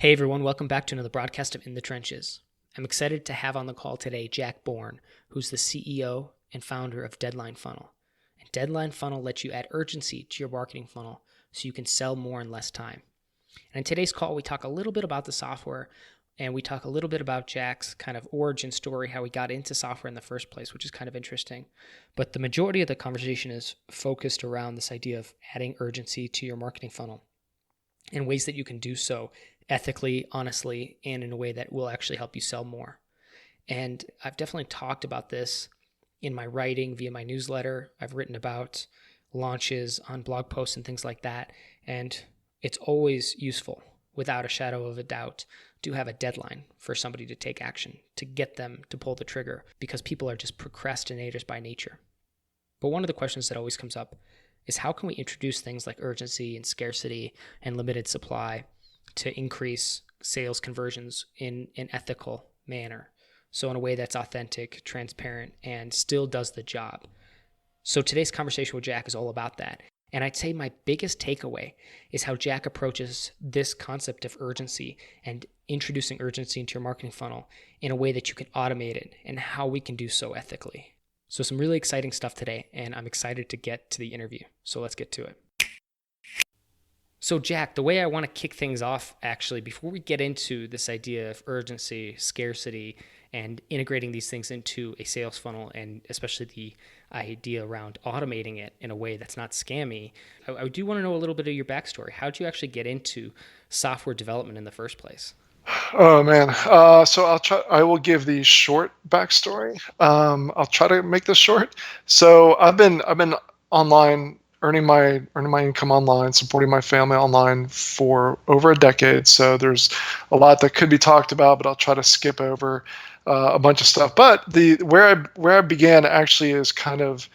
Hey everyone, welcome back to another broadcast of In the Trenches. I'm excited to have on the call today Jack Bourne, who's the CEO and founder of Deadline Funnel. And Deadline Funnel lets you add urgency to your marketing funnel so you can sell more in less time. And in today's call, we talk a little bit about the software and we talk a little bit about Jack's kind of origin story, how he got into software in the first place, which is kind of interesting. But the majority of the conversation is focused around this idea of adding urgency to your marketing funnel and ways that you can do so ethically, honestly, and in a way that will actually help you sell more. And I've definitely talked about this in my writing via my newsletter. I've written about launches on blog posts and things like that. And it's always useful, without a shadow of a doubt, to have a deadline for somebody to take action, to get them to pull the trigger, because people are just procrastinators by nature. But one of the questions that always comes up is how can we introduce things like urgency and scarcity and limited supply to increase sales conversions in an ethical manner? So in a way that's authentic, transparent, and still does the job. So today's conversation with Jack is all about that. And I'd say my biggest takeaway is how Jack approaches this concept of urgency and introducing urgency into your marketing funnel in a way that you can automate it and how we can do so ethically. So some really exciting stuff today, and I'm excited to get to the interview. So let's get to it. So Jack, the way I want to kick things off, actually, before we get into this idea of urgency, scarcity, and integrating these things into a sales funnel, and especially the idea around automating it in a way that's not scammy, I do want to know a little bit of your backstory. How did you actually get into software development in the first place? Oh man. So I'll try. I will give the short backstory. I'll try to make this short. So I've been online earning my income online, supporting my family online for over a decade. So there's a lot that could be talked about, but I'll try to skip over a bunch of stuff. But the where I began actually is kind of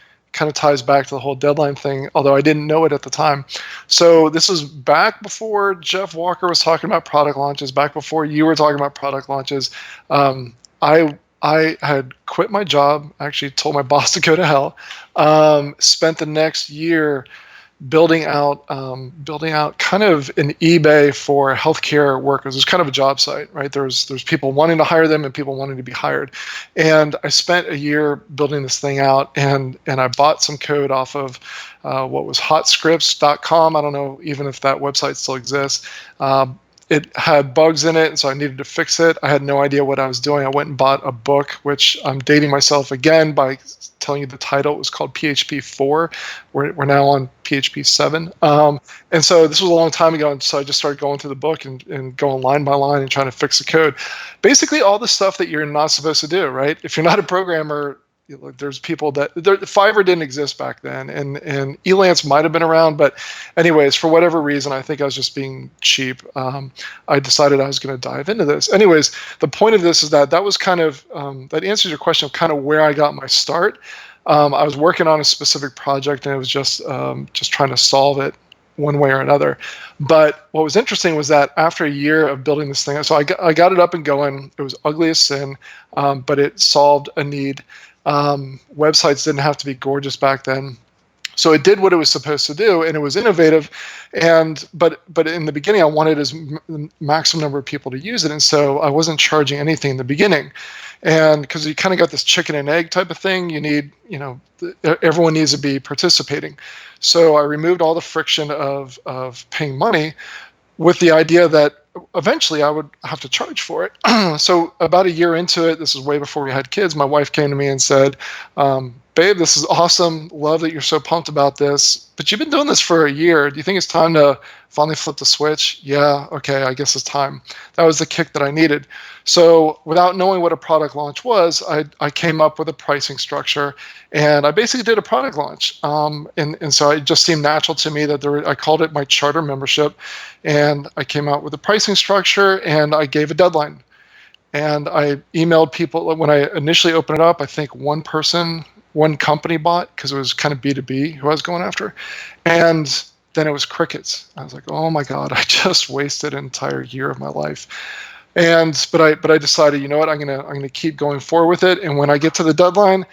ties back to the whole deadline thing, although I didn't know it at the time. So this was back before Jeff Walker was talking about product launches, back before you were talking about product launches. Um, I had quit my job, actually told my boss to go to hell. Spent the next year building out kind of an eBay for healthcare workers. It's kind of a job site, right? There's people wanting to hire them and people wanting to be hired. And I spent a year building this thing out, and I bought some code off of what was hotscripts.com. I don't know even if that website still exists. It had bugs in it, and so I needed to fix it. I had no idea what I was doing. I went and bought a book, which I'm dating myself again by telling you the title. It was called PHP 4. We're now on PHP 7. And so this was a long time ago, and so I just started going through the book and going line by line and trying to fix the code. Basically, all the stuff that you're not supposed to do, right? If you're not a programmer, there's people Fiverr didn't exist back then, and Elance might have been around, but anyways, for whatever reason, I think I was just being cheap. I decided I was going to dive into this. Anyways, the point of this is that was kind of that answers your question of kind of where I got my start. I was working on a specific project, and it was just trying to solve it one way or another. But what was interesting was that after a year of building this thing, so I got it up and going. It was ugly as sin, but it solved a need. Websites didn't have to be gorgeous back then, so it did what it was supposed to do, and it was innovative. But in the beginning, I wanted as maximum number of people to use it, and so I wasn't charging anything in the beginning. And because you kind of got this chicken and egg type of thing, everyone needs to be participating. So I removed all the friction of paying money, with the idea that eventually I would have to charge for it. So about a year into it, this is way before we had kids, my wife came to me and said, babe, this is awesome. Love that you're so pumped about this, but you've been doing this for a year. Do you think it's time to finally flip the switch? Yeah, okay, I guess it's time. That was the kick that I needed. So without knowing what a product launch was, I came up with a pricing structure, and I basically did a product launch. And so it just seemed natural to me that I called it my charter membership, and I came out with a pricing structure, and I gave a deadline. And I emailed people. When I initially opened it up, I think one company bought, because it was kind of B2B who I was going after. And then it was crickets. I was like, oh my God, I just wasted an entire year of my life. But I decided, you know what, I'm gonna keep going forward with it. And when I get to the deadline,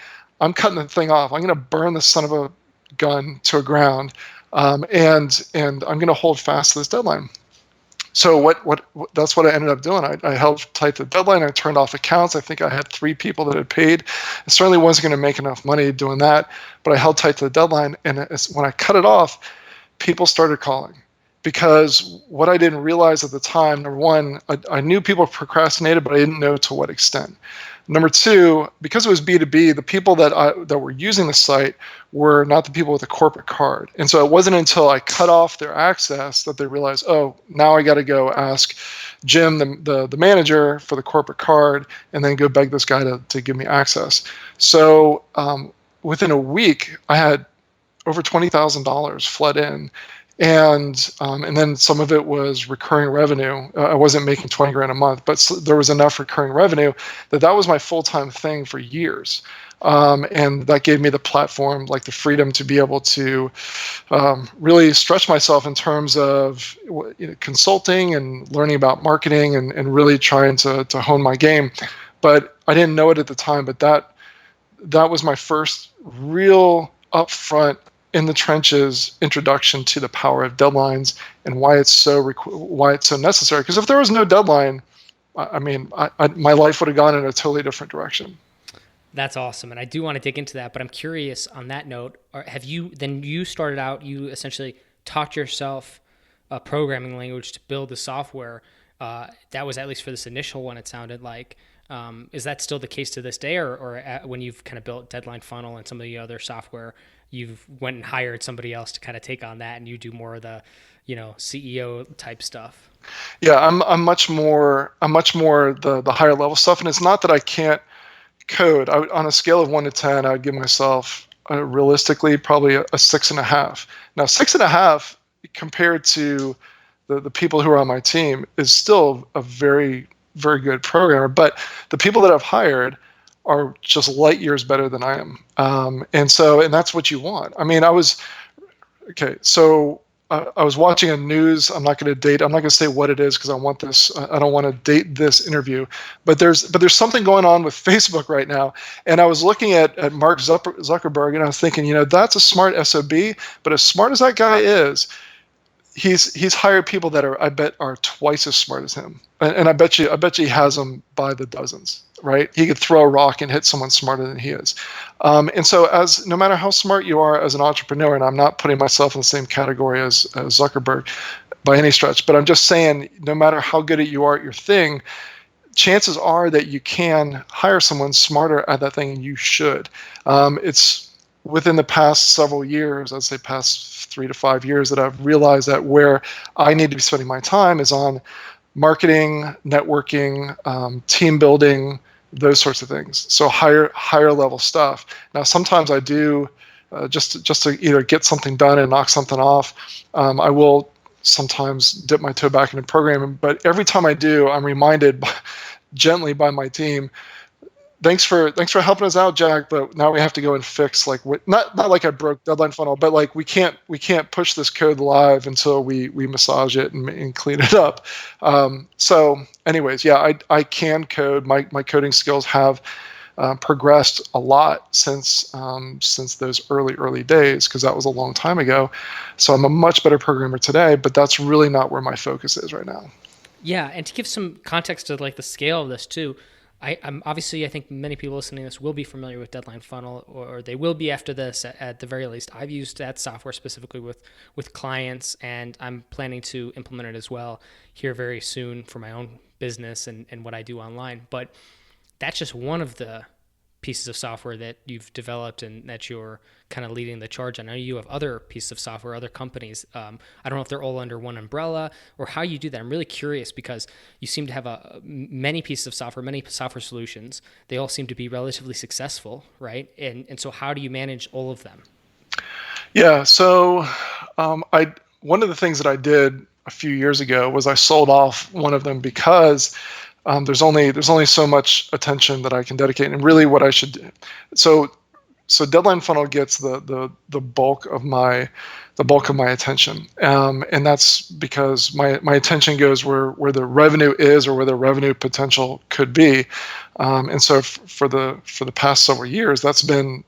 I'm cutting the thing off. I'm gonna burn the son of a gun to a ground, and I'm gonna hold fast to this deadline. So what that's what I ended up doing. I held tight to the deadline. I turned off accounts. I think I had 3 people that had paid. I certainly wasn't going to make enough money doing that, but I held tight to the deadline. And when I cut it off, people started calling, because what I didn't realize at the time, number one, I knew people procrastinated, but I didn't know to what extent. Number two, because it was B2B, the people that were using the site were not the people with a corporate card. And so it wasn't until I cut off their access that they realized, oh, now I got to go ask Jim, the manager, for the corporate card, and then go beg this guy to give me access. So within a week, I had over $20,000 flood in. And then some of it was recurring revenue. I wasn't making 20 grand a month, but there was enough recurring revenue that was my full-time thing for years. And that gave me the platform, like the freedom to be able to really stretch myself in terms of consulting and learning about marketing, and really trying to hone my game. But I didn't know it at the time, but that was my first real upfront, in the trenches introduction to the power of deadlines and why it's so necessary. Because if there was no deadline, my life would have gone in a totally different direction. That's awesome. And I do want to dig into that, but I'm curious on that note, you started out, you essentially taught yourself a programming language to build the software. That was, at least for this initial one, it sounded like. Is that still the case to this day, or when you've kind of built Deadline Funnel and some of the other software, you've went and hired somebody else to kind of take on that, and you do more of the, CEO type stuff? Yeah, I'm much more the higher level stuff, and it's not that I can't code. On a scale of 1 to 10, I would give myself realistically probably a 6.5. Now, 6.5 compared to the people who are on my team is still a very, very good programmer, but the people that I've hired are just light years better than I am. And that's what you want. I mean, I was watching a news. I'm not going to say what it is, because I don't want to date this interview, but there's something going on with Facebook right now. And I was looking at Mark Zuckerberg, and I was thinking, that's a smart SOB, but as smart as that guy is, he's hired people that I bet are twice as smart as him. And I bet you he has them by the dozens, right? He could throw a rock and hit someone smarter than he is. And so no matter how smart you are as an entrepreneur, and I'm not putting myself in the same category as Zuckerberg by any stretch, but I'm just saying, no matter how good you are at your thing, chances are that you can hire someone smarter at that thing, and you should. It's within the past several years, I'd say past 3 to 5 years, that I've realized that where I need to be spending my time is on marketing, networking, team building, those sorts of things. So higher level stuff. Now, sometimes I do just to either get something done and knock something off. I will sometimes dip my toe back into programming, but every time I do, I'm reminded gently by my team, thanks for helping us out, Jack, but now we have to go and fix, like, not like I broke Deadline Funnel, but like we can't push this code live until we massage it and clean it up. So anyways, yeah, I can code. My coding skills have progressed a lot since those early days, because that was a long time ago. So I'm a much better programmer today, but that's really not where my focus is right now. Yeah, and to give some context to like the scale of this too, I'm obviously, I think many people listening to this will be familiar with Deadline Funnel, or they will be after this at the very least. I've used that software specifically with clients, and I'm planning to implement it as well here very soon for my own business and what I do online. But that's just one of the pieces of software that you've developed and that you're kind of leading the charge on. I know you have other pieces of software, other companies. I don't know if they're all under one umbrella or how you do that. I'm really curious, because you seem to have many pieces of software, many software solutions. They all seem to be relatively successful, right? And so how do you manage all of them? Yeah. So one of the things that I did a few years ago was I sold off one of them, because there's only so much attention that I can dedicate, and really what I should do. So Deadline Funnel gets the bulk of my attention, and that's because my attention goes where the revenue is, or where the revenue potential could be, and so for the past several years, that's been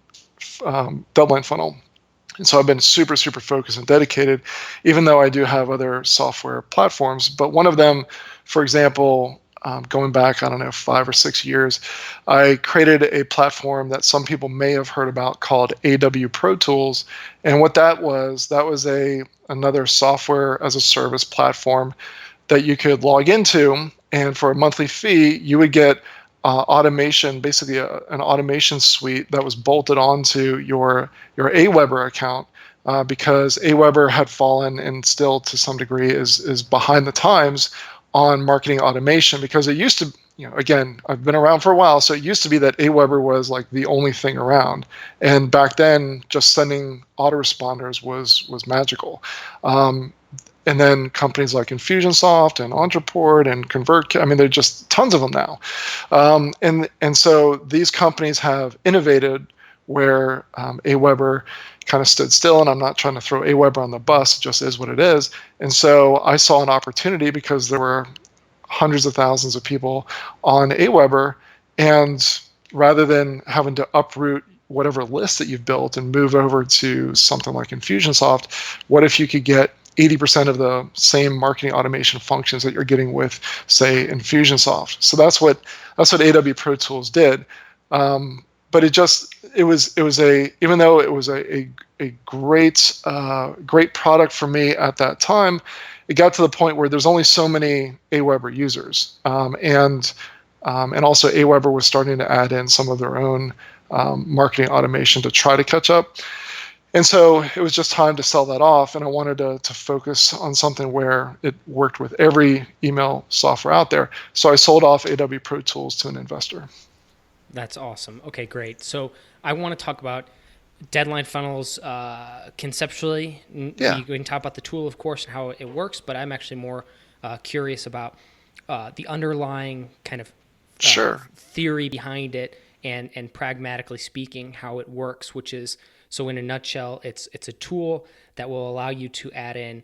Deadline Funnel. And so I've been super, super focused and dedicated, even though I do have other software platforms. But one of them, for example, going back, I don't know, 5 or 6 years, I created a platform that some people may have heard about called AW Pro Tools. And what that was another software as a service platform that you could log into, and for a monthly fee, you would get automation, basically an automation suite that was bolted onto your Aweber account, because Aweber had fallen and still to some degree is behind the times on marketing automation, because it used to, again, I've been around for a while, so it used to be that Aweber was like the only thing around, and back then just sending autoresponders was magical. And then companies like Infusionsoft and Entreport and Convert, I mean, there are just tons of them now. And so these companies have innovated where Aweber kind of stood still, and I'm not trying to throw Aweber on the bus, it just is what it is. And so I saw an opportunity because there were hundreds of thousands of people on Aweber, and rather than having to uproot whatever list that you've built and move over to something like Infusionsoft, what if you could get 80% of the same marketing automation functions that you're getting with, say, Infusionsoft? So that's what AW Pro Tools did. But it was even though it was a great product for me at that time, it got to the point where there's only so many Aweber users, and also Aweber was starting to add in some of their own marketing automation to try to catch up. And so it was just time to sell that off, and I wanted to focus on something where it worked with every email software out there. So I sold off AW Pro Tools to an investor. That's awesome. Okay, great. So I want to talk about deadline funnels conceptually. Yeah, We can talk about the tool, of course, and how it works, but I'm actually more curious about the underlying kind of sure. theory behind it, and pragmatically speaking, how it works, which is, so in a nutshell, it's a tool that will allow you to add in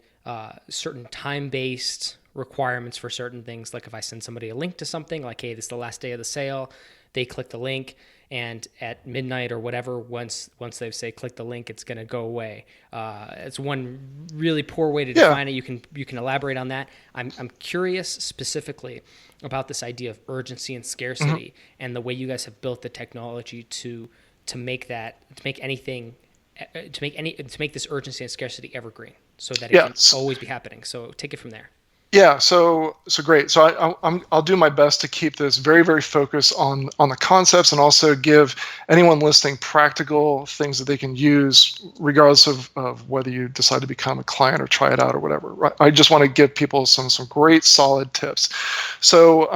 certain time-based requirements for certain things. Like if I send somebody a link to something, like, hey, this is the last day of the sale, they click the link, and at midnight or whatever, once they say click the link, it's going to go away. It's one really poor way to define it. You can elaborate on that. I'm curious specifically about this idea of urgency and scarcity, and the way you guys have built the technology to make this urgency and scarcity evergreen, so that it can always be happening. So take it from there. Yeah, so great. So I'll do my best to keep this very, very focused on the concepts, and also give anyone listening practical things that they can use, regardless of whether you decide to become a client or try it out or whatever. Right? I just want to give people some great solid tips. So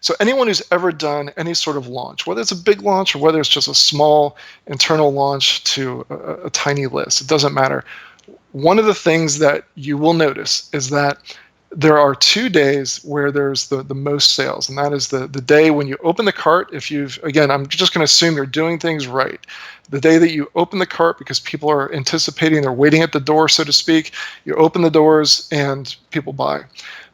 so anyone who's ever done any sort of launch, whether it's a big launch or whether it's just a small internal launch to a tiny list, it doesn't matter. One of the things that you will notice is that there are 2 days where there's the most sales, and that is the day when you open the cart. Again, I'm just going to assume you're doing things right. The day that you open the cart, because people are anticipating, they're waiting at the door, so to speak, you open the doors and people buy.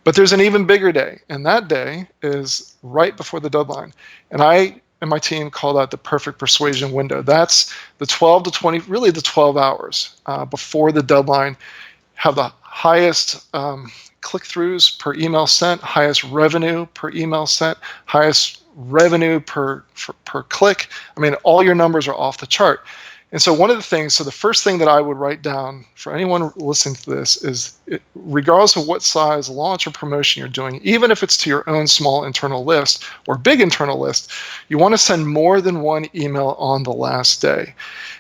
But there's an even bigger day, and that day is right before the deadline. And I and my team call that the perfect persuasion window. That's the 12 to 20, really the 12 hours before the deadline, have the highest click-throughs per email sent, highest revenue per email sent, highest revenue per click. I mean, all your numbers are off the chart. And so the first thing that I would write down for anyone listening to this is, regardless of what size launch or promotion you're doing, even if it's to your own small internal list or big internal list, you want to send more than one email on the last day.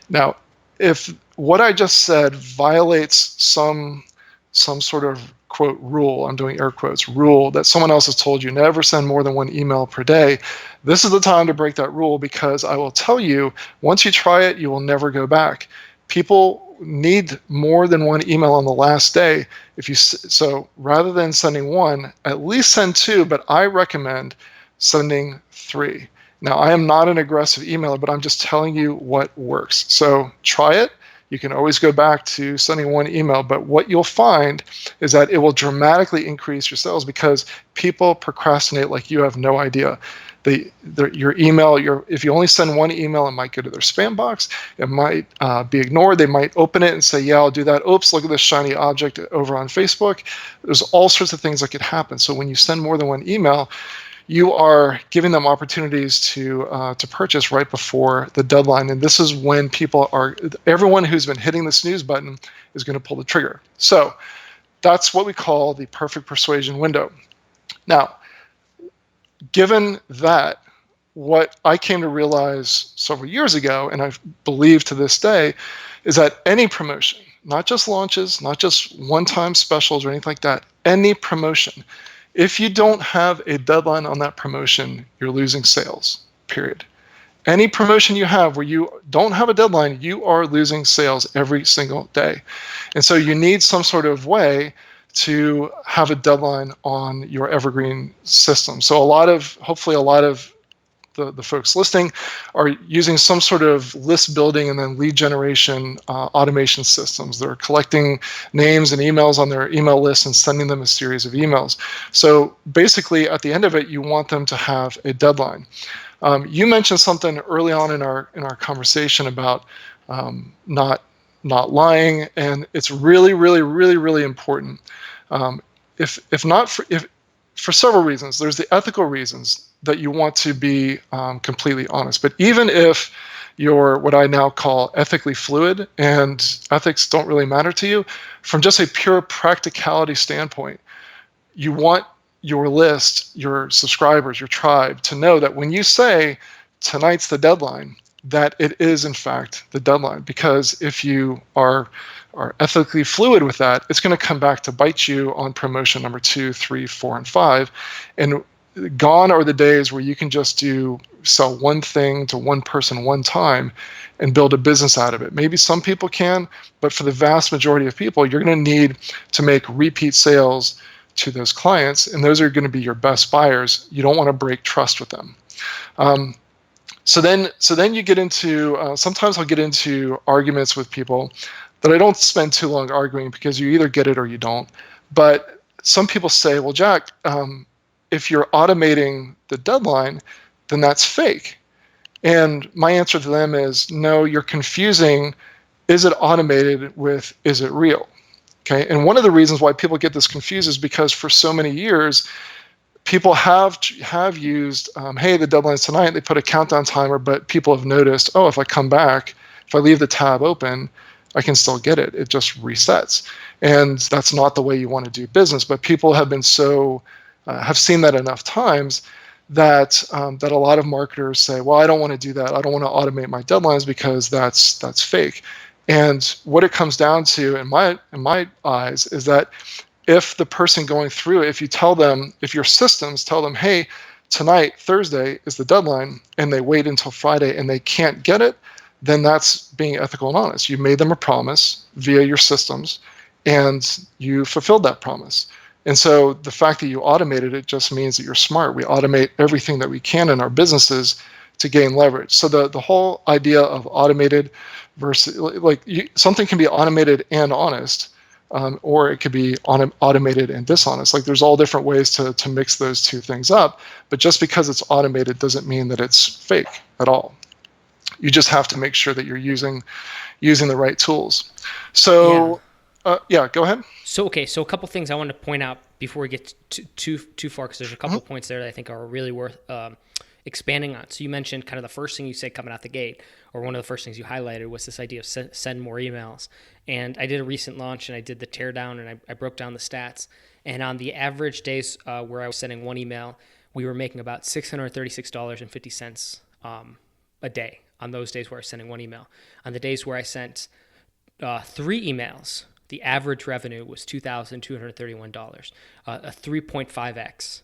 Now, if what I just said violates some sort of, quote, rule, I'm doing air quotes, rule that someone else has told you, never send more than one email per day, this is the time to break that rule, because I will tell you, once you try it, you will never go back. People need more than one email on the last day. So rather than sending one, at least send two, but I recommend sending 3. Now, I am not an aggressive emailer, but I'm just telling you what works. So try it. You can always go back to sending one email, but what you'll find is that it will dramatically increase your sales because people procrastinate like you have no idea. Your email, if you only send one email, it might go to their spam box. It might be ignored. They might open it and say, yeah, I'll do that. Oops, look at this shiny object over on Facebook. There's all sorts of things that could happen. So when you send more than one email, you are giving them opportunities to purchase right before the deadline. And this is when everyone who's been hitting the snooze button is going to pull the trigger. So that's what we call the perfect persuasion window. Now, given that, what I came to realize several years ago, and I believe to this day, is that any promotion, not just launches, not just one-time specials or anything like that, any promotion, if you don't have a deadline on that promotion, you're losing sales, period. Any promotion you have where you don't have a deadline, you are losing sales every single day. And so you need some sort of way to have a deadline on your evergreen system. So hopefully a lot of the folks listening are using some sort of list building and then lead generation automation systems. They're collecting names and emails on their email list and sending them a series of emails. So basically at the end of it, you want them to have a deadline. You mentioned something early on in our conversation about not lying, and it's really, really, really, really important. If for several reasons, there's the ethical reasons that you want to be completely honest. But even if you're what I now call ethically fluid and ethics don't really matter to you, from just a pure practicality standpoint, you want your list, your subscribers, your tribe to know that when you say tonight's the deadline, that it is in fact the deadline. Because if you are ethically fluid with that, it's going to come back to bite you on promotion number 2, 3, 4, and 5. And gone are the days where you can just sell one thing to one person one time and build a business out of it. Maybe some people can, but for the vast majority of people, you're going to need to make repeat sales to those clients, and those are going to be your best buyers. You don't want to break trust with them. So then you get into, sometimes I'll get into arguments with people that I don't spend too long arguing because you either get it or you don't. But some people say, well, Jack, if you're automating the deadline, then that's fake. And my answer to them is, no, you're confusing, is it automated with, is it real? Okay. And one of the reasons why people get this confused is because for so many years, people have used, hey, the deadline's tonight. They put a countdown timer, but people have noticed, oh, if I come back, if I leave the tab open, I can still get it. It just resets. And that's not the way you want to do business. But people have been have seen that enough times that a lot of marketers say, well, I don't want to do that. I don't want to automate my deadlines because that's fake. And what it comes down to, in my eyes, is that if the person going through it, if your systems tell them, hey, tonight, Thursday, is the deadline, and they wait until Friday and they can't get it, then that's being ethical and honest. You made them a promise via your systems, and you fulfilled that promise. And so the fact that you automated it just means that you're smart. We automate everything that we can in our businesses to gain leverage. So the whole idea of automated versus something can be automated and honest, or it could be automated and dishonest. Like there's all different ways to mix those two things up. But just because it's automated doesn't mean that it's fake at all. You just have to make sure that you're using the right tools. So go ahead. So a couple things I want to point out before we get too far, because there's a couple points there that I think are really worth expanding on. So you mentioned kind of the first thing you said coming out the gate, or one of the first things you highlighted, was this idea of send more emails. And I did a recent launch and I did the teardown and I broke down the stats. And on the average days where I was sending one email, we were making about $636.50 a day on those days where I was sending one email. On the days where I sent 3 emails, the average revenue was $2,231, a 3.5x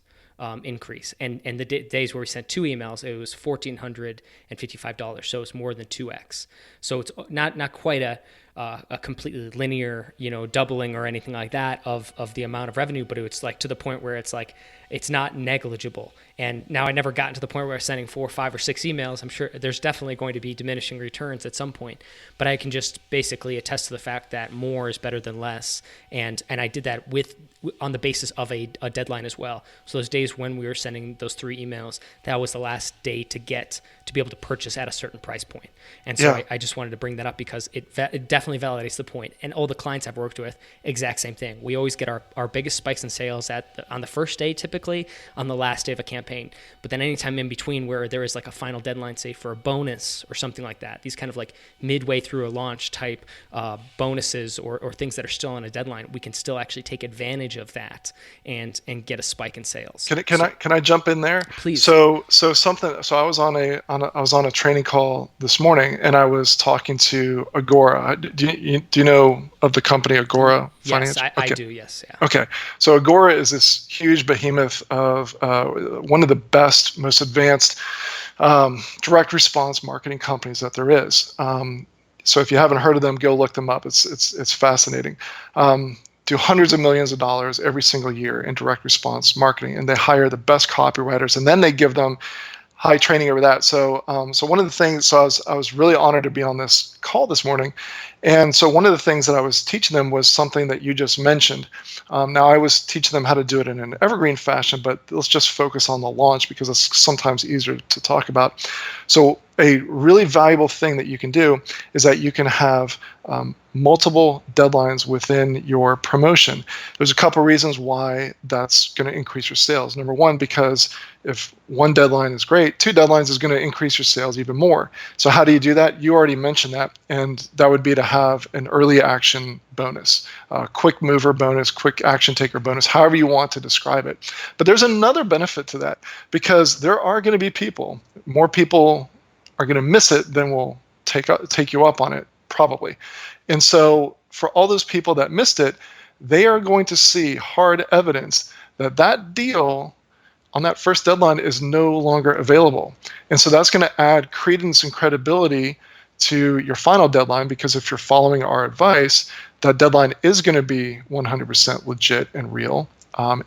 increase. And the days where we sent 2 emails, it was $1,455. So it's more than 2x. So it's not quite a a completely linear, doubling or anything like that of the amount of revenue, but it's like to the point where it's like it's not negligible. And now I never gotten to the point where I'm sending 4, 5, or 6 emails. I'm sure there's definitely going to be diminishing returns at some point, but I can just basically attest to the fact that more is better than less. And I did that on the basis of a deadline as well. So those days when we were sending those 3 emails, that was the last day to be able to purchase at a certain price point. And so I just wanted to bring that up because it definitely validates the point. And all the clients I've worked with, exact same thing. We always get our biggest spikes in sales on the first day, typically on the last day of a campaign. But then anytime in between where there is like a final deadline, say for a bonus or something like that, these kind of like midway through a launch type bonuses or things that are still on a deadline, we can still actually take advantage of that and get a spike in sales. Can I jump in there? Please. So I was on a training call this morning, and I was talking to Agora. Do you know of the company Agora Finance? Yes, I do. Yes. Yeah. Okay. So Agora is this huge behemoth of one of the best, most advanced direct response marketing companies that there is. So if you haven't heard of them, go look them up. It's fascinating. Do hundreds of millions of dollars every single year in direct response marketing, and they hire the best copywriters, and then they give them high training over that. So one of the things, I was really honored to be on this call this morning, and so one of the things that I was teaching them was something that you just mentioned. Now I was teaching them how to do it in an evergreen fashion, but let's just focus on the launch because it's sometimes easier to talk about. So a really valuable thing that you can do is that you can have multiple deadlines within your promotion. There's a couple reasons why that's going to increase your sales. Number one, because if one deadline is great, 2 deadlines is going to increase your sales even more. So how do you do that? You already mentioned that, and that would be to have an early action bonus, quick mover bonus, quick action taker bonus, however you want to describe it. But there's another benefit to that, because there are going to be more people are going to miss it than will take you up on it, probably. And so for all those people that missed it, they are going to see hard evidence that that deal on that first deadline is no longer available. And so that's going to add credence and credibility to your final deadline, because if you're following our advice, that deadline is going to be 100% legit and real.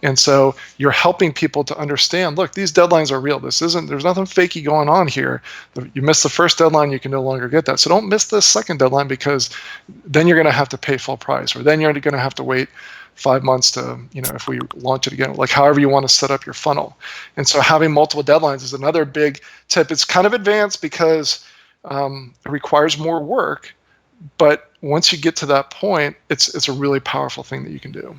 And so you're helping people to understand, look, these deadlines are real. There's nothing fakey going on here. You miss the first deadline, you can no longer get that. So don't miss the second deadline, because then you're going to have to pay full price, or then you're going to have to wait 5 months to, if we launch it again, like however you want to set up your funnel. And so having multiple deadlines is another big tip. It's kind of advanced because it requires more work, but once you get to that point, it's a really powerful thing that you can do.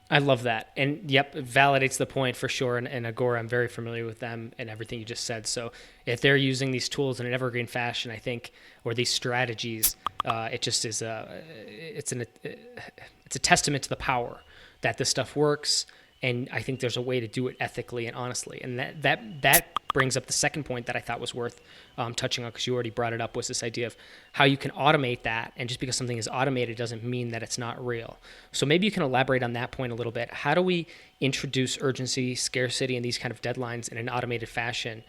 I love that. And yep, it validates the point for sure. And Agora, I'm very familiar with them and everything you just said. So if they're using these tools in an evergreen fashion, I think, or these strategies, it just is it's a testament to the power that this stuff works. And I think there's a way to do it ethically and honestly. And that brings up the second point that I thought was worth touching on, because you already brought it up, was this idea of how you can automate that. And just because something is automated doesn't mean that it's not real. So maybe you can elaborate on that point a little bit. How do we introduce urgency, scarcity, and these kind of deadlines in an automated fashion,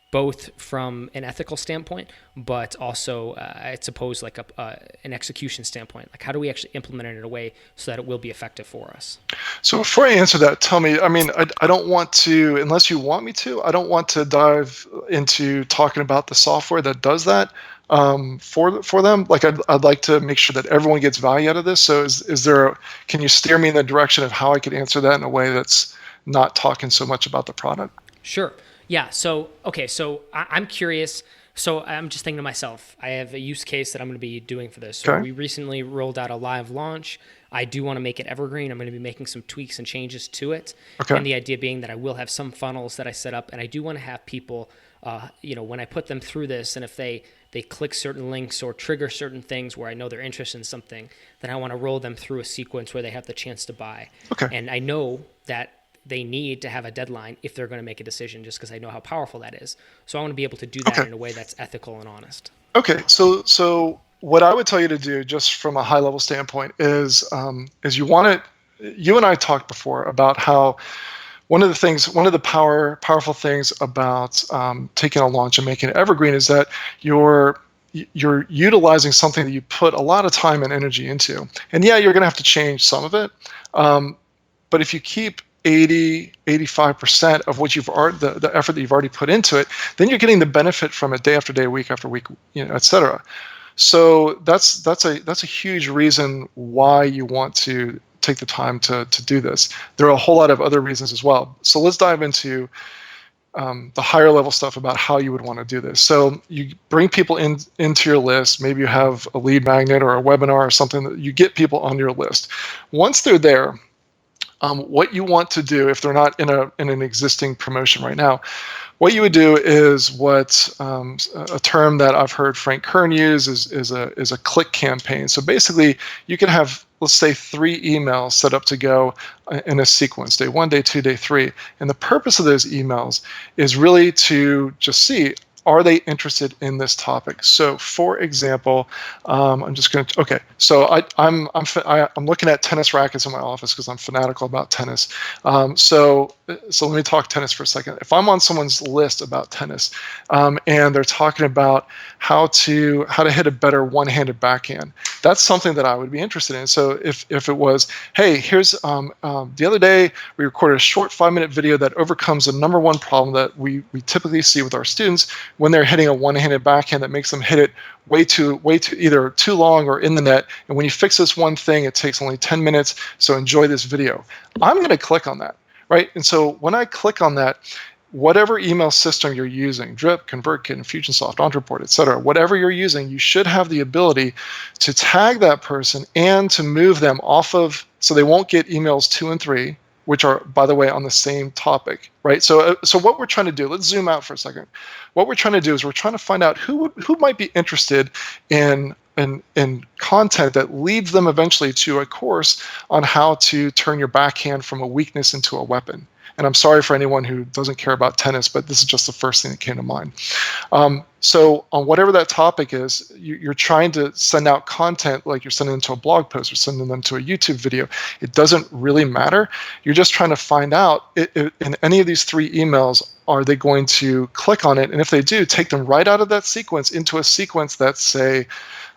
both from an ethical standpoint, but also, I suppose, like an execution standpoint? Like, how do we actually implement it in a way so that it will be effective for us? So before I answer that, tell me, I don't want to, unless you want me to, I don't want to dive into talking about the software that does that for them. Like, I'd like to make sure that everyone gets value out of this. So can you steer me in the direction of how I could answer that in a way that's not talking so much about the product? Sure. Yeah. So I'm curious. So I'm just thinking to myself, I have a use case that I'm going to be doing for this. So okay. We recently rolled out a live launch. I do want to make it evergreen. I'm going to be making some tweaks and changes to it. Okay. And the idea being that I will have some funnels that I set up, and I do want to have people, when I put them through this, and if they click certain links or trigger certain things where I know they're interested in something, then I want to roll them through a sequence where they have the chance to buy. Okay. And I know that they need to have a deadline if they're going to make a decision, just because I know how powerful that is. So I want to be able to do that in a way that's ethical and honest. Okay. So what I would tell you to do, just from a high level standpoint, is you and I talked before about how one of the powerful things about taking a launch and making it evergreen is that you're you're utilizing something that you put a lot of time and energy into. And yeah, you're going to have to change some of it. But if you keep 85% of what you've already, the effort that you've already put into it, then you're getting the benefit from it day after day, week after week, et cetera. So that's a huge reason why you want to take the time to do this. There are a whole lot of other reasons as well. So let's dive into the higher level stuff about how you would want to do this. So you bring people into your list. Maybe you have a lead magnet or a webinar or something that you get people on your list. Once they're there, what you want to do, if they're not in an existing promotion right now, what you would do is what a term that I've heard Frank Kern use is a click campaign. So basically, you can have, let's say, 3 emails set up to go in a sequence, day 1, day 2, day 3. And the purpose of those emails is really to just see, are they interested in this topic? So, for example, I'm just going to, okay, so I'm looking at tennis rackets in my office because I'm fanatical about tennis. So let me talk tennis for a second. If I'm on someone's list about tennis, and they're talking about how to hit a better one-handed backhand, that's something that I would be interested in. So if it was, hey, here's the other day we recorded a short 5-minute video that overcomes the number one problem that we typically see with our students when they're hitting a one-handed backhand that makes them hit it way too either too long or in the net. And when you fix this one thing, it takes only 10 minutes. So enjoy this video. I'm going to click on that, right? And so when I click on that, whatever email system you're using, Drip, ConvertKit, Infusionsoft, Ontraport, et cetera, whatever you're using, you should have the ability to tag that person and to move them off of, so they won't get emails 2 and 3, which are, by the way, on the same topic, right? So what we're trying to do, let's zoom out for a second. What we're trying to do is we're trying to find out who might be interested in content that leads them eventually to a course on how to turn your backhand from a weakness into a weapon. And I'm sorry for anyone who doesn't care about tennis, but this is just the first thing that came to mind. So on whatever that topic is, you're trying to send out content like you're sending them to a blog post or sending them to a YouTube video. It doesn't really matter. You're just trying to find out in any of these 3 emails, are they going to click on it? And if they do, take them right out of that sequence into a sequence that's, say,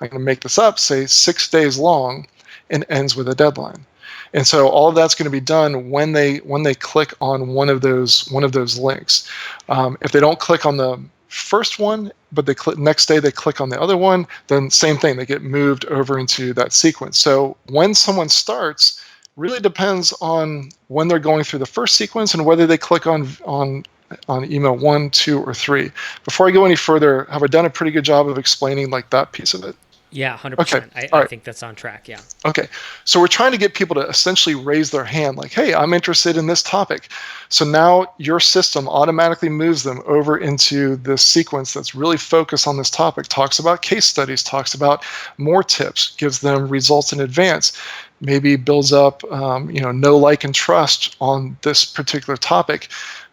I'm going to make this up, say 6 days long and ends with a deadline. And so all of that's going to be done when they click on one of those links. If they don't click on the first one, but they click next day they click on the other one, then same thing, they get moved over into that sequence. So when someone starts really depends on when they're going through the first sequence and whether they click on email 1, 2, or 3. Before I go any further, have I done a pretty good job of explaining like that piece of it? Yeah, 100%. Okay. I think that's on track, yeah. Okay, so we're trying to get people to essentially raise their hand like, hey, I'm interested in this topic. So now your system automatically moves them over into this sequence that's really focused on this topic, talks about case studies, talks about more tips, gives them results in advance, maybe builds up know, like, and trust on this particular topic,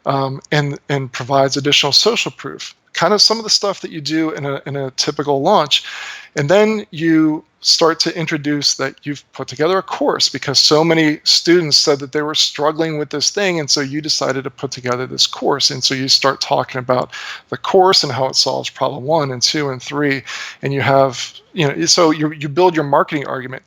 and provides additional social proof. Kind of some of the stuff that you do in a typical launch. And then you start to introduce that you've put together a course because so many students said that they were struggling with this thing. And so you decided to put together this course. And so you start talking about the course and how it solves problem 1 and 2 and 3. And you have, so you build your marketing argument.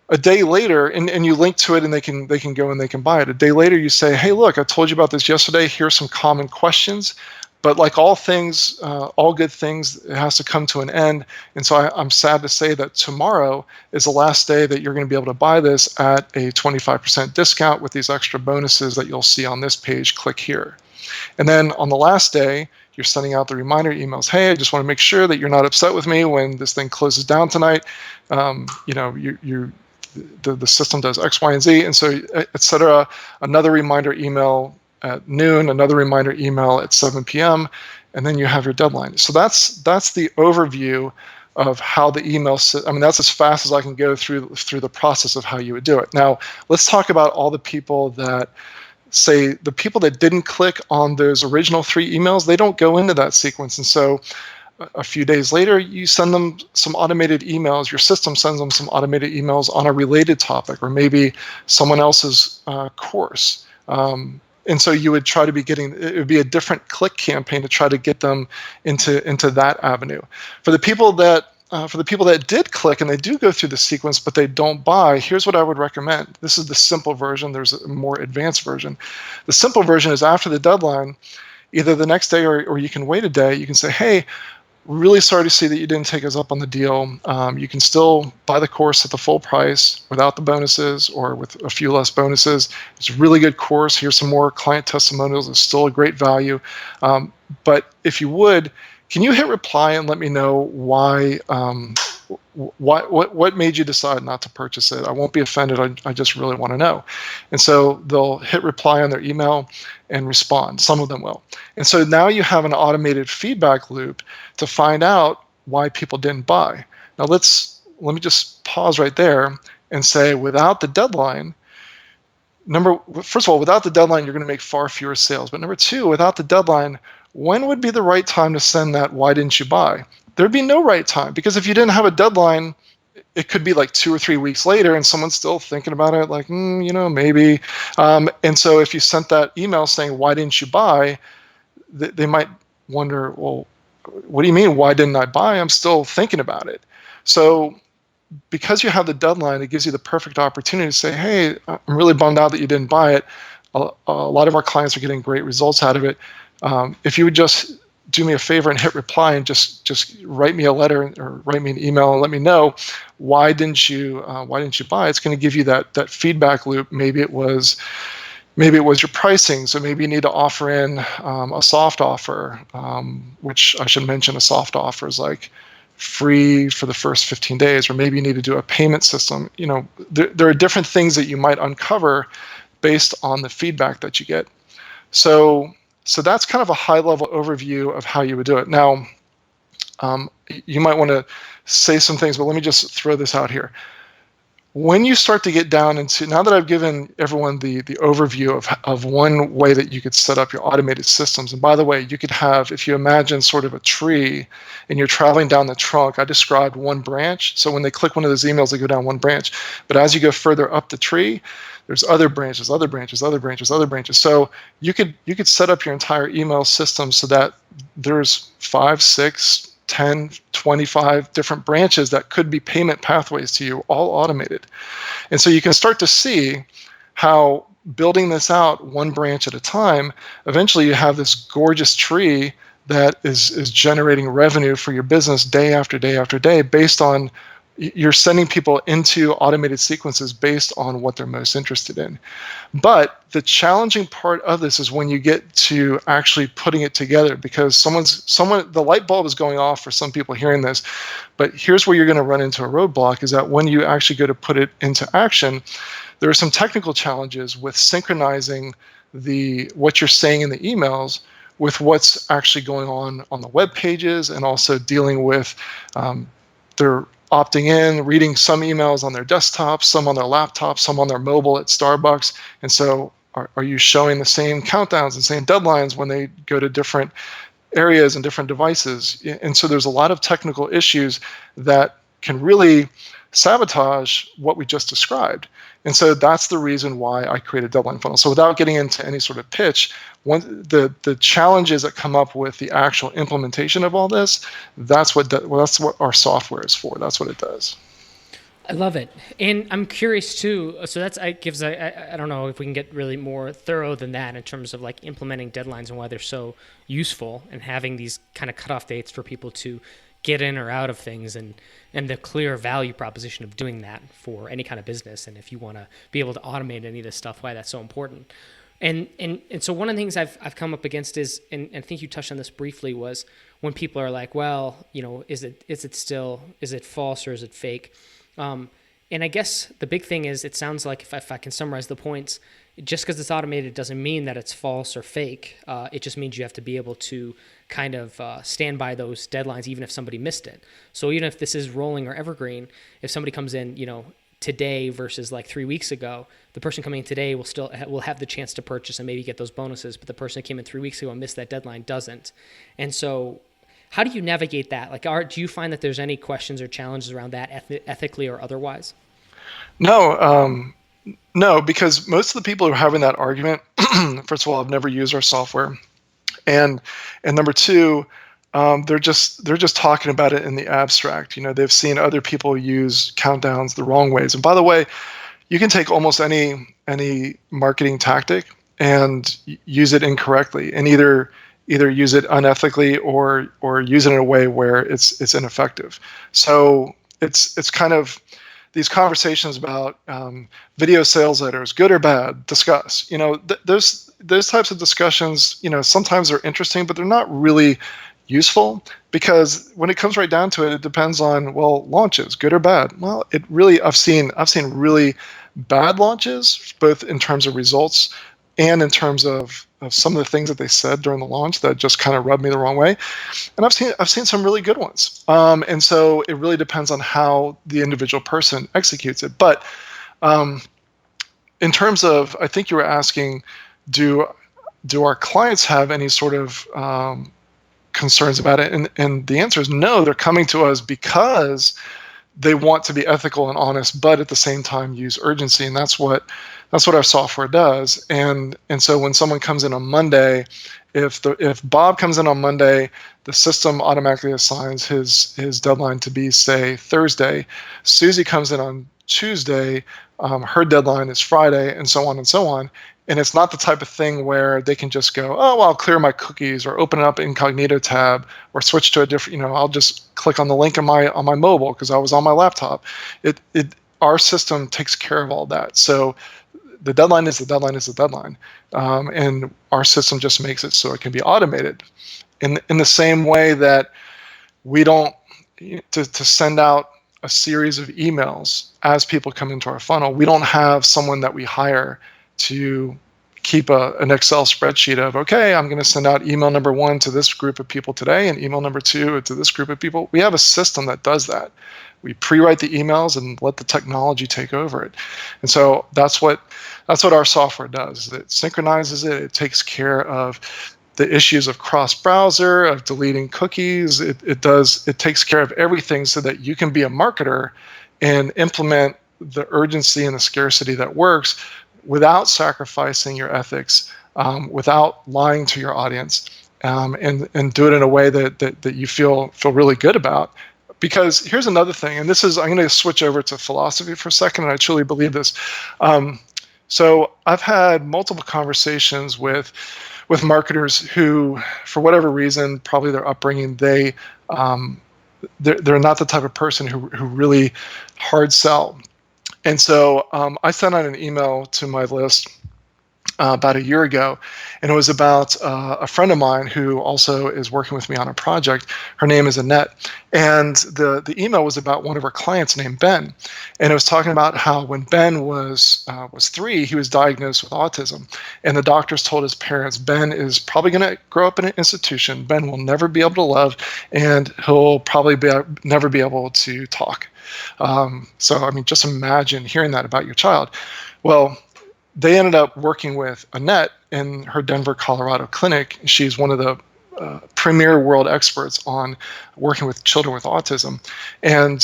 A day later, and you link to it and they can go and they can buy it. A day later, you say, hey, look, I told you about this yesterday. Here's some common questions. But like all things, all good things, it has to come to an end. And so I'm sad to say that tomorrow is the last day that you're going to be able to buy this at a 25% discount with these extra bonuses that you'll see on this page. Click here. And then on the last day, you're sending out the reminder emails. Hey, I just want to make sure that you're not upset with me when this thing closes down tonight. The system does X, Y, and Z, and so et cetera. Another reminder email at noon, another reminder email at 7 p.m., and then you have your deadline. So that's the overview of how the email. That's as fast as I can go through the process of how you would do it. Now, let's talk about all the people that say the people that didn't click on those original 3 emails. They don't go into that sequence, and so a few days later, you send them some automated emails. Your system sends them some automated emails on a related topic, or maybe someone else's course. and so you would try to be getting, it would be a different click campaign to try to get them into that avenue. For the people that did click and they do go through the sequence but they don't buy, here's what I would recommend. This is the simple version. There's a more advanced version. The simple version is after the deadline, either the next day or you can wait a day. You can say, hey, really sorry to see that you didn't take us up on the deal. You can still buy the course at the full price without the bonuses or with a few less bonuses. It's a really good course. Here's some more client testimonials. It's still a great value. But if you would, can you hit reply and let me know why, what made you decide not to purchase it? I won't be offended. I just really want to know. And so they'll hit reply on their email and respond. Some of them will. And so now you have an automated feedback loop to find out why people didn't buy. Now let me just pause right there and say, without the deadline, first of all, without the deadline, you're going to make far fewer sales. But number two, without the deadline, when would be the right time to send that why didn't you buy? There'd be no right time, because if you didn't have a deadline, it could be like 2 or 3 weeks later and someone's still thinking about it, like, maybe. And so if you sent that email saying, why didn't you buy? They might wonder, well, what do you mean, why didn't I buy? I'm still thinking about it. So because you have the deadline, it gives you the perfect opportunity to say, hey, I'm really bummed out that you didn't buy it. A lot of our clients are getting great results out of it. If you would just do me a favor and hit reply and just write me a letter or write me an email and let me know why didn't you buy? It's going to give you that feedback loop. Maybe it was your pricing. So maybe you need to offer in a soft offer, which I should mention. A soft offer is like free for the first 15 days, or maybe you need to do a payment system. There are different things that you might uncover based on the feedback that you get. So that's kind of a high-level overview of how you would do it. Now, you might want to say some things, but let me just throw this out here. When you start to get down into, now that I've given everyone the overview of one way that you could set up your automated systems, and by the way, you could have, if you imagine sort of a tree and you're traveling down the trunk, I described one branch. So when they click one of those emails, they go down one branch. But as you go further up the tree, there's other branches, other branches, other branches, other branches. So you could set up your entire email system so that there's 5, 6, 10, 25 different branches that could be payment pathways to you, all automated. And so you can start to see how building this out one branch at a time, eventually you have this gorgeous tree that is generating revenue for your business day after day after day, based on, you're sending people into automated sequences based on what they're most interested in. But the challenging part of this is when you get to actually putting it together, because the light bulb is going off for some people hearing this, but here's where you're going to run into a roadblock, is that when you actually go to put it into action, there are some technical challenges with synchronizing what you're saying in the emails with what's actually going on the web pages, and also dealing with their opting in, reading some emails on their desktop, some on their laptop, some on their mobile at Starbucks. And so are you showing the same countdowns and same deadlines when they go to different areas and different devices? And so there's a lot of technical issues that can really sabotage what we just described. And so that's the reason why I created Deadline Funnel. So without getting into any sort of pitch, the challenges that come up with the actual implementation of all this, that's what our software is for. That's what it does. I love it. And I'm curious too. So I don't know if we can get really more thorough than that in terms of like implementing deadlines and why they're so useful, and having these kind of cutoff dates for people to get in or out of things, and the clear value proposition of doing that for any kind of business. And if you want to be able to automate any of this stuff, why that's so important. And so one of the things I've come up against is, and I think you touched on this briefly, was when people are like, well, is it false or is it fake? And I guess the big thing is, it sounds like, if I can summarize the points, just because it's automated doesn't mean that it's false or fake. It just means you have to be able to kind of stand by those deadlines, even if somebody missed it. So even if this is rolling or evergreen, if somebody comes in, today versus like 3 weeks ago, the person coming in today will have the chance to purchase and maybe get those bonuses, but the person that came in 3 weeks ago and missed that deadline doesn't. And so how do you navigate that? Like, do you find that there's any questions or challenges around that ethically or otherwise? No, because most of the people who are having that argument first of all, I've never used our software, and number two, they're just talking about it in the abstract. They've seen other people use countdowns the wrong ways. And by the way, you can take almost any marketing tactic and use it incorrectly, and either use it unethically or use it in a way where it's ineffective. So it's kind of these conversations about video sales letters, good or bad, discuss. Those types of discussions, sometimes they're interesting, but they're not really useful, because when it comes right down to it, it depends on, well, launches, good or bad. Well, I've seen really bad launches, both in terms of results and in terms of some of the things that they said during the launch that just kind of rubbed me the wrong way. And I've seen some really good ones. And so it really depends on how the individual person executes it. But in terms of, I think you were asking, do our clients have any sort of concerns about it? And the answer is no. They're coming to us because they want to be ethical and honest, but at the same time use urgency, and that's what our software does. And so when someone comes in on Monday, if Bob comes in on Monday, the system automatically assigns his deadline to be, say, Thursday. Susie comes in on Tuesday, her deadline is Friday, and so on and so on. And it's not the type of thing where they can just go, oh, well, I'll clear my cookies or open up incognito tab or switch to a different, I'll just click on the link on my mobile because I was on my laptop. Our system takes care of all that. So the deadline is the deadline is the deadline. And our system just makes it so it can be automated. In the same way that we don't, to send out a series of emails as people come into our funnel, we don't have someone that we hire to keep an Excel spreadsheet of, okay, I'm going to send out email number 1 to this group of people today and email number 2 to this group of people. We have a system that does that. We pre-write the emails and let the technology take over it. And so that's what our software does. It synchronizes it. It takes care of the issues of cross-browser, of deleting cookies. It takes care of everything so that you can be a marketer and implement the urgency and the scarcity that works without sacrificing your ethics, without lying to your audience, and do it in a way that you feel really good about. Because here's another thing, and I'm going to switch over to philosophy for a second, and I truly believe this. So I've had multiple conversations with marketers who, for whatever reason, probably their upbringing, they're not the type of person who really hard sell. And so I sent out an email to my list about a year ago, and it was about a friend of mine who also is working with me on a project. Her name is Annette, and the email was about one of her clients named Ben, and it was talking about how when Ben was 3, he was diagnosed with autism, and the doctors told his parents, Ben is probably going to grow up in an institution. Ben will never be able to love, and he'll probably never be able to talk. So I mean, just imagine hearing that about your child. Well, they ended up working with Annette in her Denver, Colorado clinic. She's one of the premier world experts on working with children with autism. And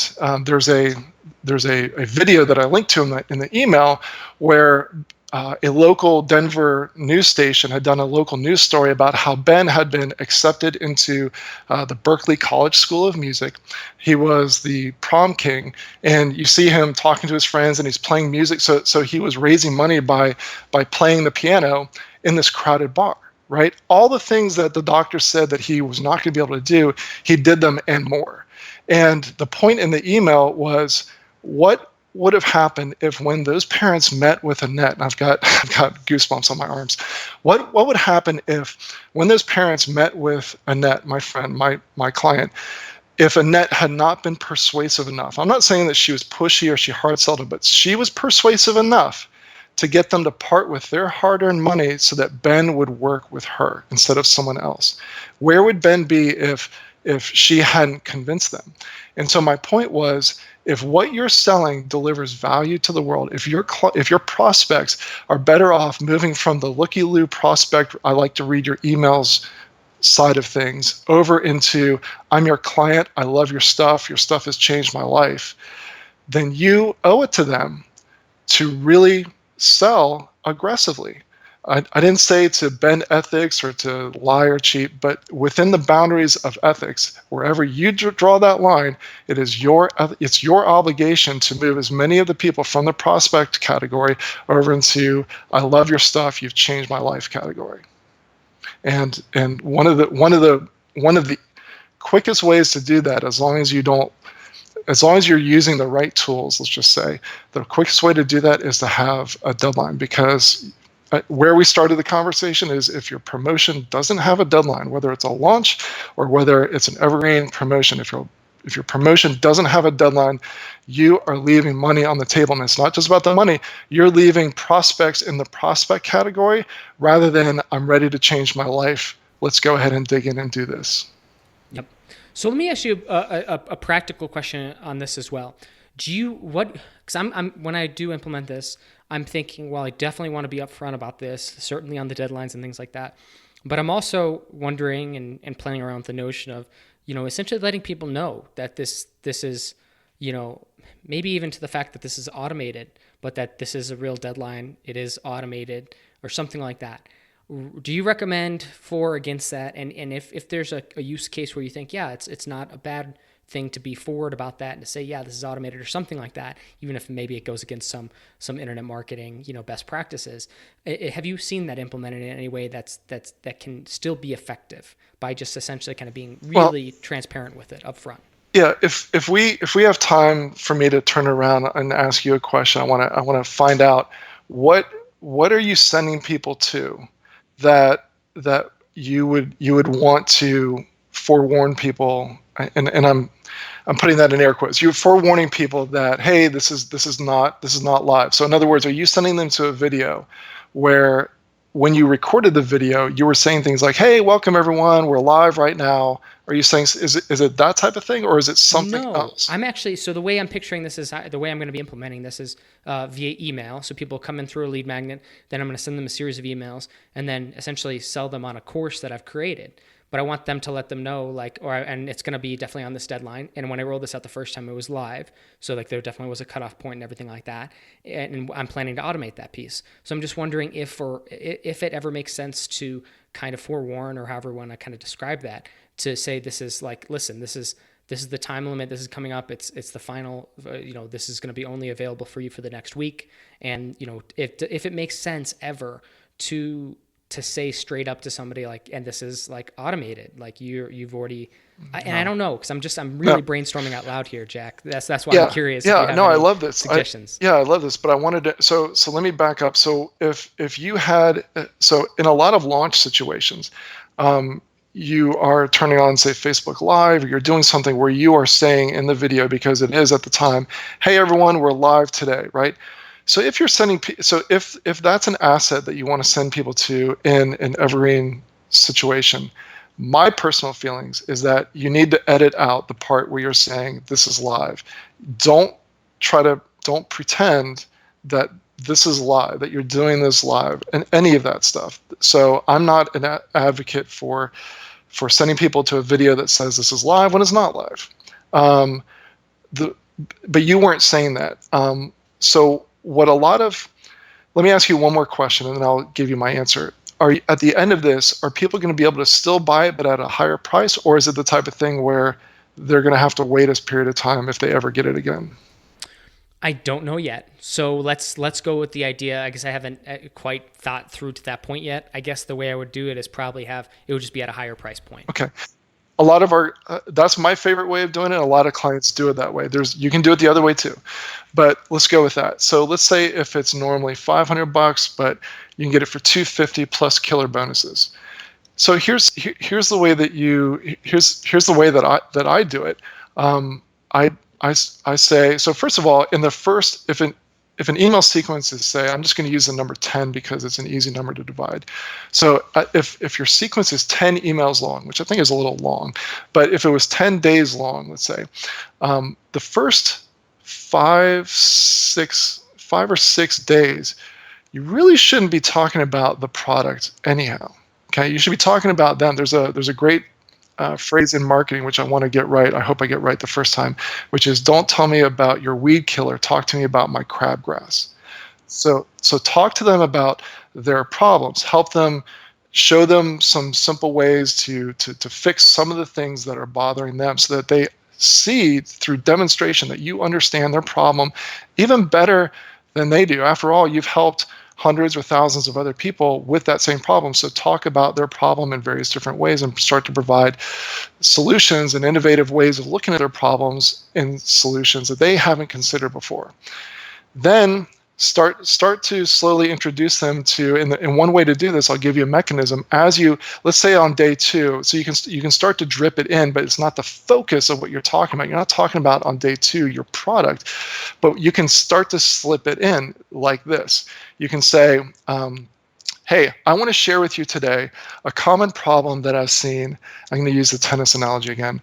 there's a video that I linked to in the email where a local Denver news station had done a local news story about how Ben had been accepted into the Berklee College School of Music. He was the prom king, and you see him talking to his friends, and he's playing music. So he was raising money by playing the piano in this crowded bar, right? All the things that the doctor said that he was not going to be able to do, he did them and more. And the point in the email was, what would have happened if, when those parents met with Annette, and I've got goosebumps on my arms, what would happen if, when those parents met with Annette, my friend, my client, if Annette had not been persuasive enough? I'm not saying that she was pushy or she hard sold it, but she was persuasive enough to get them to part with their hard-earned money so that Ben would work with her instead of someone else. Where would Ben be if she hadn't convinced them? And so my point was, if what you're selling delivers value to the world, if your prospects are better off moving from the looky-loo prospect, I like to read your emails side of things, over into, I'm your client, I love your stuff has changed my life, then you owe it to them to really sell aggressively. I didn't say to bend ethics or to lie or cheat, but within the boundaries of ethics, wherever you draw that line, it's your obligation to move as many of the people from the prospect category over into I love your stuff, you've changed my life category. And one of the quickest ways to do that, as long as you're using the right tools, let's just say, the quickest way to do that is to have a deadline, because where we started the conversation is if your promotion doesn't have a deadline, whether it's a launch or whether it's an evergreen promotion, if your promotion doesn't have a deadline, you are leaving money on the table. And it's not just about the money. You're leaving prospects in the prospect category rather than I'm ready to change my life. Let's go ahead and dig in and do this. Yep. So let me ask you a practical question on this as well. Because I'm when I do implement this, I'm thinking, well, I definitely want to be upfront about this, certainly on the deadlines and things like that. But I'm also wondering and playing around with the notion of, essentially letting people know that this is, maybe even to the fact that this is automated, but that this is a real deadline, it is automated or something like that. Do you recommend for or against that? And if there's a use case where you think, yeah, it's not a bad thing to be forward about that and to say, yeah, this is automated or something like that, even if maybe it goes against some internet marketing, best practices. Have you seen that implemented in any way that can still be effective by just essentially kind of being really transparent with it up front? Yeah, if we have time for me to turn around and ask you a question, I want to find out what are you sending people to that you would want to forewarn people, and I'm putting that in air quotes. You're forewarning people that, hey, this is not live. So in other words, are you sending them to a video where when you recorded the video, you were saying things like, hey, welcome everyone, we're live right now? Are you saying, is it that type of thing, or is it something else? I'm actually, so the way I'm picturing this is, the way I'm going to be implementing this is via email. So people come in through a lead magnet, then I'm going to send them a series of emails and then essentially sell them on a course that I've created. But I want them to let them know, and it's going to be definitely on this deadline. And when I rolled this out the first time, it was live. So there definitely was a cutoff point and everything like that. And I'm planning to automate that piece. So I'm just wondering if it ever makes sense to kind of forewarn, or however you want to kind of describe that, to say, this is listen, this is the time limit. This is coming up. It's the final, this is going to be only available for you for the next week. And, if it makes sense ever to say straight up to somebody and this is automated, you've already, and I don't know, because I'm really brainstorming out loud here, Jack. That's why I'm curious. Yeah, no, I love this. Suggestions. I love this, but I wanted to, so let me back up. So if you had, so in a lot of launch situations, you are turning on, say, Facebook Live, or you're doing something where you are saying in the video, because it is at the time, hey everyone, we're live today, right? So if you're sending, if that's an asset that you want to send people to in an evergreen situation, my personal feelings is that you need to edit out the part where you're saying this is live. Don't pretend that this is live, that you're doing this live, and any of that stuff. So I'm not an advocate for sending people to a video that says this is live when it's not live. But you weren't saying that. So let me ask you one more question, and then I'll give you my answer. At the end of this, are people going to be able to still buy it but at a higher price, or is it the type of thing where they're going to have to wait a period of time if they ever get it again? I don't know yet. So let's go with the idea. I guess I haven't quite thought through to that point yet. I guess the way I would do it is probably it would just be at a higher price point. Okay. A lot of that's my favorite way of doing it. A lot of clients do it that way. You can do it the other way too, but let's go with that. So let's say if it's normally $500, but you can get it for $250 plus killer bonuses. So here's the way that here's the way that I do it. I say, so first of all, in the first, if an email sequence is, say, I'm just going to use the number 10 because it's an easy number to divide. So if your sequence is 10 emails long, which I think is a little long, but if it was 10 days long, let's say, the first 5 or 6 days, you really shouldn't be talking about the product anyhow. Okay, you should be talking about them. There's a great phrase in marketing, which I want to get right. I hope I get right the first time, which is, don't tell me about your weed killer. Talk to me about my crabgrass. So talk to them about their problems. Help them, show them some simple ways to fix some of the things that are bothering them, so that they see through demonstration that you understand their problem even better than they do. After all, you've helped hundreds or thousands of other people with that same problem. So talk about their problem in various different ways and start to provide solutions and innovative ways of looking at their problems and solutions that they haven't considered before. Then start to slowly introduce them to, and one way to do this, I'll give you a mechanism. As you, let's say on day 2, so you can start to drip it in, but it's not the focus of what you're talking about. You're not talking about on day 2 your product, but you can start to slip it in like this. You can say, hey, I want to share with you today a common problem that I've seen. I'm going to use the tennis analogy again.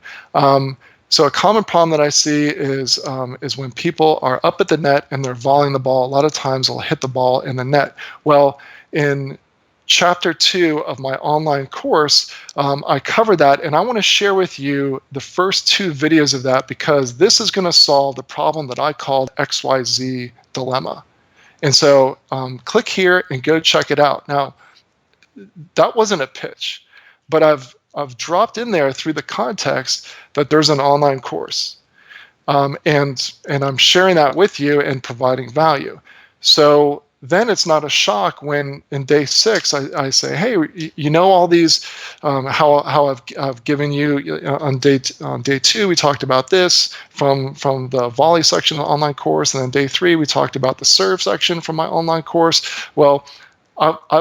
So a common problem that I see is when people are up at the net and they're volleying the ball. A lot of times they'll hit the ball in the net. Well, in chapter 2 of my online course, I cover that, and I want to share with you the first 2 videos of that, because this is going to solve the problem that I called XYZ dilemma. And so click here and go check it out. Now, that wasn't a pitch, but I've dropped in there through the context that there's an online course, and I'm sharing that with you and providing value. So then it's not a shock when in day 6 I say, hey, you know, all these how I've given you on day 2 we talked about this from the volley section of the online course, and then day 3 we talked about the serve section from my online course. Well,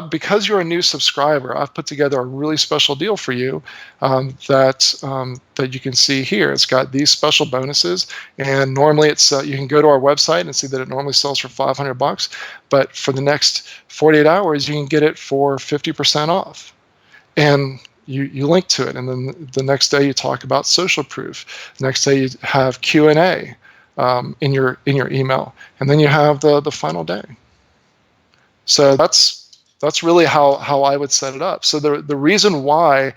because you're a new subscriber, I've put together a really special deal for you that you can see here. It's got these special bonuses, and normally it's you can go to our website and see that it normally sells for $500, but for the next 48 hours you can get it for 50% off. And you link to it, and then the next day you talk about social proof. The next day you have Q&A in your email, and then you have the final day. So that's really how I would set it up. So the reason why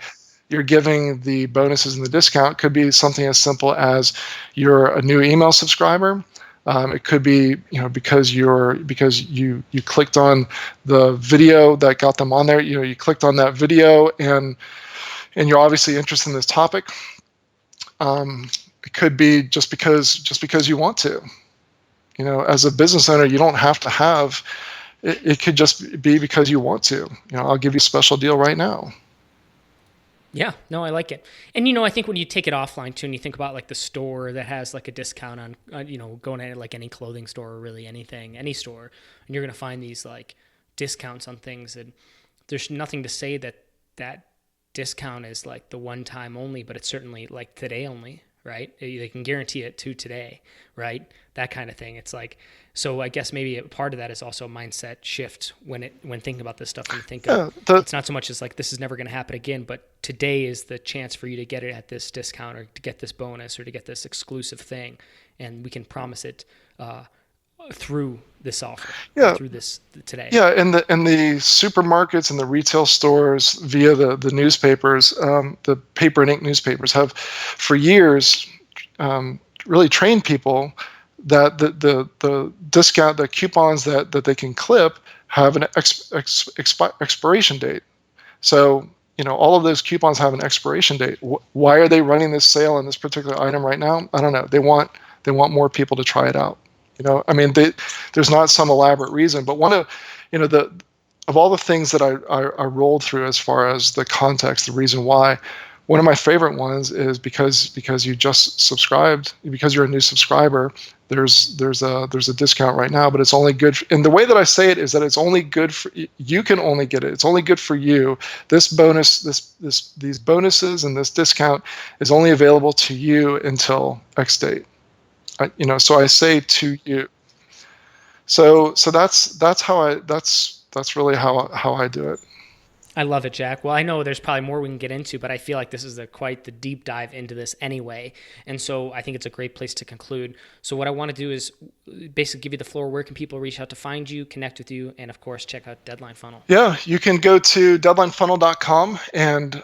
you're giving the bonuses and the discount could be something as simple as you're a new email subscriber. It could be, you know, because you clicked on the video that got them on there. You know, you clicked on that video and you're obviously interested in this topic. It could be just because you want to. You know, as a business owner, you don't have to have. It could just be because you want to. You know, I'll give you a special deal right now. Yeah, no, I like it. And, you know, I think when you take it offline too, and you think about like the store that has like a discount on, you know, going at like any clothing store or really anything, any store, and you're going to find these like discounts on things, and there's nothing to say that that discount is like the one time only, but it's certainly like today only, right? They can guarantee it to today, right? That kind of thing. It's like, so I guess maybe a part of that is also a mindset shift when thinking about this stuff, and you think it's not so much as like this is never going to happen again, but today is the chance for you to get it at this discount, or to get this bonus, or to get this exclusive thing, and we can promise it through this offer, through this today. Yeah, and the supermarkets and the retail stores via the newspapers, the paper and ink newspapers have for years really trained people that the discount, the coupons that they can clip have an expiration date. So, you know, all of those coupons have an expiration date. Why are they running this sale on this particular item right now? I don't know. They want more people to try it out. You know, I mean, there's not some elaborate reason, but one of, you know, of all the things that I rolled through as far as the context, the reason why, one of my favorite ones is because you just subscribed, because you're a new subscriber, there's a discount right now, but it's only good and the way that I say it is that it's only good for you. Can only get it. It's only good for you. This bonus, these bonuses and this discount is only available to you until X date. You know, so I say to you. So that's really how I do it. I love it, Jack. Well, I know there's probably more we can get into, but I feel like this is quite the deep dive into this anyway. And so I think it's a great place to conclude. So what I want to do is basically give you the floor. Where can people reach out to find you, connect with you, and of course, check out Deadline Funnel? Yeah, you can go to deadlinefunnel.com, and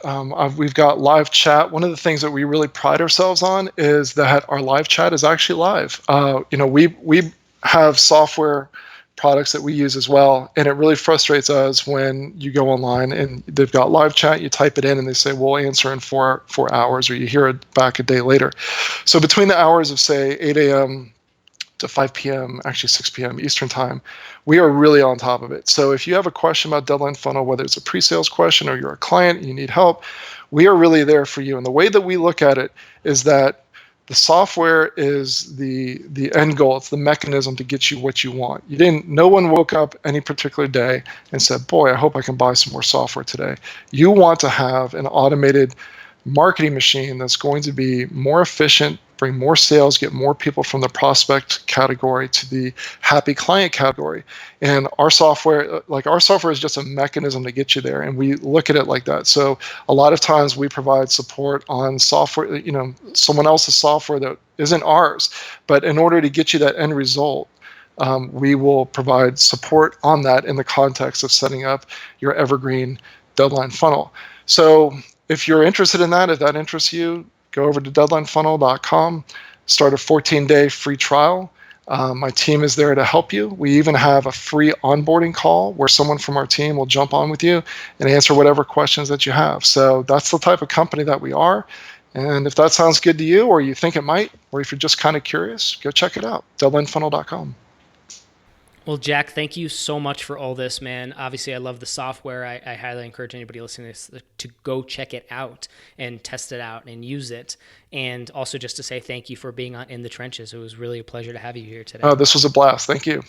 we've got live chat. One of the things that we really pride ourselves on is that our live chat is actually live. You know, we have software products that we use as well. And it really frustrates us when you go online and they've got live chat, you type it in and they say, we'll answer in four hours, or you hear it back a day later. So between the hours of, say, 8 a.m. to 5 p.m., actually 6 p.m. Eastern time, we are really on top of it. So if you have a question about Deadline Funnel, whether it's a pre-sales question or you're a client and you need help, we are really there for you. And the way that we look at it is that the software is the end goal. It's the mechanism to get you what you want. No one woke up any particular day and said, boy, I hope I can buy some more software today. You want to have an automated marketing machine that's going to be more efficient, bring more sales, get more people from the prospect category to the happy client category. And our software is just a mechanism to get you there. And we look at it like that. So a lot of times we provide support on software, someone else's software that isn't ours. But in order to get you that end result, we will provide support on that in the context of setting up your evergreen deadline funnel. So if you're interested in that, if that interests you, go over to deadlinefunnel.com, start a 14-day free trial. My team is there to help you. We even have a free onboarding call where someone from our team will jump on with you and answer whatever questions that you have. So that's the type of company that we are. And if that sounds good to you, or you think it might, or if you're just kind of curious, go check it out, deadlinefunnel.com. Well, Jack, thank you so much for all this, man. Obviously, I love the software. I highly encourage anybody listening to this to go check it out and test it out and use it. And also just to say thank you for being on In the Trenches. It was really a pleasure to have you here today. Oh, this was a blast. Thank you.